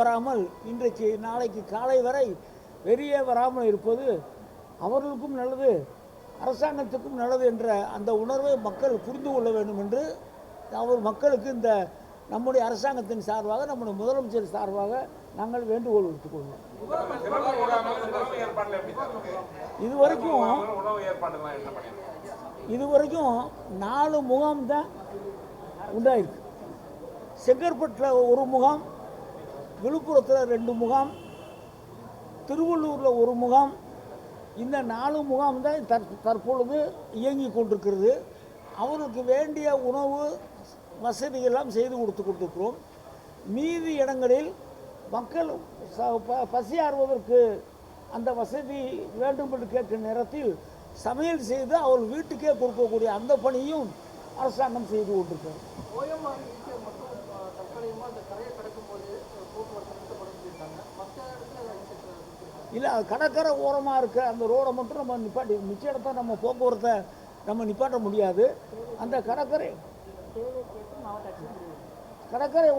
வராமல் இன்றைக்கு நாளைக்கு காலை வரை வெளியே வராமல் இருப்பது அவர்களுக்கும் நல்லது, அரசாங்கத்துக்கும் நல்லது என்ற அந்த உணர்வை மக்கள் புரிந்து கொள்ள வேண்டும் என்று மக்களுக்கு இந்த நம்முடைய அரசாங்கத்தின் சார்பாக, நம்முடைய முதலமைச்சர் சார்பாக நாங்கள் வேண்டுகோள் விடுத்துக் கொள்வோம். இதுவரைக்கும் 4 முகாம் தான் உண்டாயிருக்கு. செங்கற்பட்டில் ஒரு முகாம், விழுப்புரத்தில் 2 முகாம், திருவள்ளூரில் 1 முகாம். இந்த 4 முகாம் தான் தற்பொழுது இயங்கி கொண்டிருக்கிறது. அவருக்கு வேண்டிய உணவு வசதியெல்லாம் செய்து கொண்டிருக்கிறோம். மீதி இடங்களில் மக்கள் பசியாறுவதற்கு அந்த வசதி வேண்டும் என்று கேட்கிற நேரத்தில் சமையல் செய்து அவர்கள் வீட்டுக்கே கொடுக்கக்கூடிய அந்த பணியும் அரசாங்கம் செய்து கொண்டிருக்கிறது. இல்லை, அது கடற்கரை ஓரமாக இருக்க அந்த ரோடை மட்டும் நம்ம நிப்பாட்டி, மிச்ச இடத்த நம்ம போக்குவரத்தை நம்ம நிப்பாட்ட முடியாது. அந்த கடற்கரை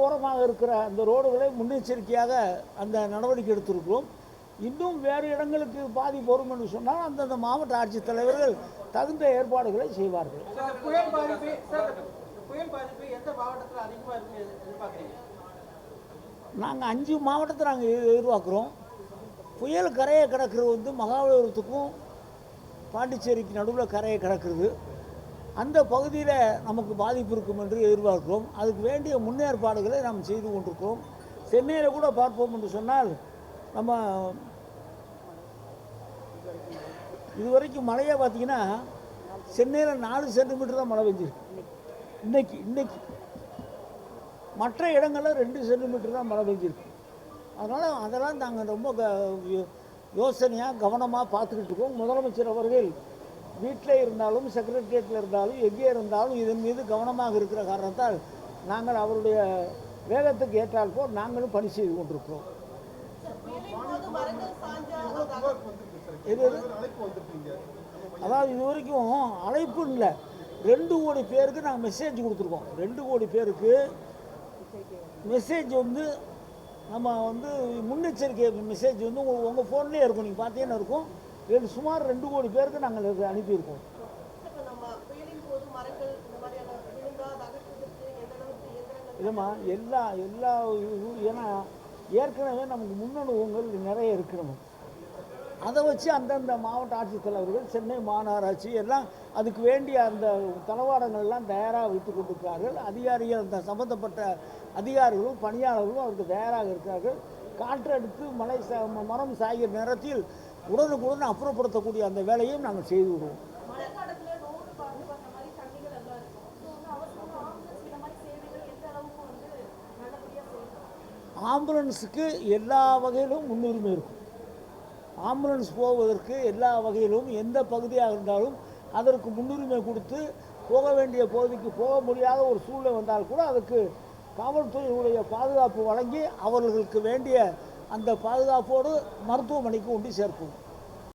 ஓரமாக இருக்கிற அந்த ரோடுகளை முன்னெச்சரிக்கையாக அந்த நடவடிக்கை எடுத்திருக்கிறோம். இன்னும் வேறு இடங்களுக்கு பாதிப்பு வரும் என்று சொன்னால் அந்தந்த மாவட்ட ஆட்சித்தலைவர்கள் தகுந்த ஏற்பாடுகளை செய்வார்கள். நாங்கள் 5 மாவட்டத்தை நாங்கள் எதிர்பார்க்குறோம். புயல் கரையை கடக்கிறது மகாபலிபுரத்துக்கும் பாண்டிச்சேரிக்கு நடுவில் கரையை கடக்கிறது. அந்த பகுதியில் நமக்கு பாதிப்பு இருக்கும் என்று எதிர்பார்க்கிறோம். அதுக்கு வேண்டிய முன்னேற்பாடுகளை நாம் செய்து கொண்டிருக்கிறோம். சென்னையில் கூட பார்ப்போம் என்று சொன்னால், நம்ம இதுவரைக்கும் மழையை பார்த்திங்கன்னா சென்னையில் 4 சென்டிமீட்டர் தான் மழை பெஞ்சிருக்கு. இன்னைக்கு மற்ற இடங்களில் 2 சென்டிமீட்டர் தான் மழை பெஞ்சிருக்கு. அதெல்லாம் நாங்கள் ரொம்ப யோசனையாக கவனமாக பார்த்துக்கிட்டு இருக்கோம். முதலமைச்சர் அவர்கள் வீட்டில் இருந்தாலும் செக்ரட்டரியேட்டில் இருந்தாலும் எங்கே இருந்தாலும் இதன் மீது கவனமாக இருக்கிற காரணத்தால் நாங்கள் அவருடைய வேகத்துக்கு ஏற்றால் போல் நாங்களும் பணி செய்து கொண்டிருக்கிறோம். அதாவது இதுவரைக்கும் அழைப்பு இல்லை, 2 கோடி பேருக்கு நாங்கள் மெசேஜ் கொடுத்துருக்கோம். 2 கோடி பேருக்கு மெசேஜ் நம்ம முன்னெச்சரிக்கை மெசேஜ் உங்கள் ஃபோன்லேயே இருக்கும், நீங்கள் பார்த்தீங்கன்னா இருக்கும். சுமார் 2 கோடி பேருக்கு நாங்கள் அனுப்பியிருக்கோம். இல்லைம்மா, எல்லா ஏன்னா ஏற்கனவே நமக்கு முன்னனுபவங்கள் நிறைய இருக்கணும். அதை வச்சு அந்தந்த மாவட்ட ஆட்சித்தலைவர்கள், சென்னை மாநகராட்சி எல்லாம் அதுக்கு வேண்டிய அந்த தளவாடங்கள்லாம் தயாராக வைத்துக் கொண்டிருக்கிறார்கள். அதிகாரிகள், அந்த சம்பந்தப்பட்ட அதிகாரிகளும் பணியாளர்களும் அவருக்கு தயாராக இருக்கிறார்கள். காற்றெடுத்து மரம் சாய்கிற நேரத்தில் உடனுக்குடன் அப்புறப்படுத்தக்கூடிய அந்த வேலையும் நாங்கள் செய்து விடுவோம். ஆம்புலன்ஸுக்கு எல்லா வகையிலும் முன்னுரிமை இருக்கும். ஆம்புலன்ஸ் போவதற்கு எல்லா வகையிலும் எந்த பகுதியாக இருந்தாலும் அதற்கு முன்னுரிமை கொடுத்து போக வேண்டிய பகுதிக்கு போக முடியாத ஒரு சூழ்நிலை வந்தால் கூட அதுக்கு காவல்துறையினுடைய பாதுகாப்பு வழங்கி அவர்களுக்கு வேண்டிய அந்த பாதுகாப்போடு மருத்துவமனைக்கு கொண்டு சேர்ப்போம்.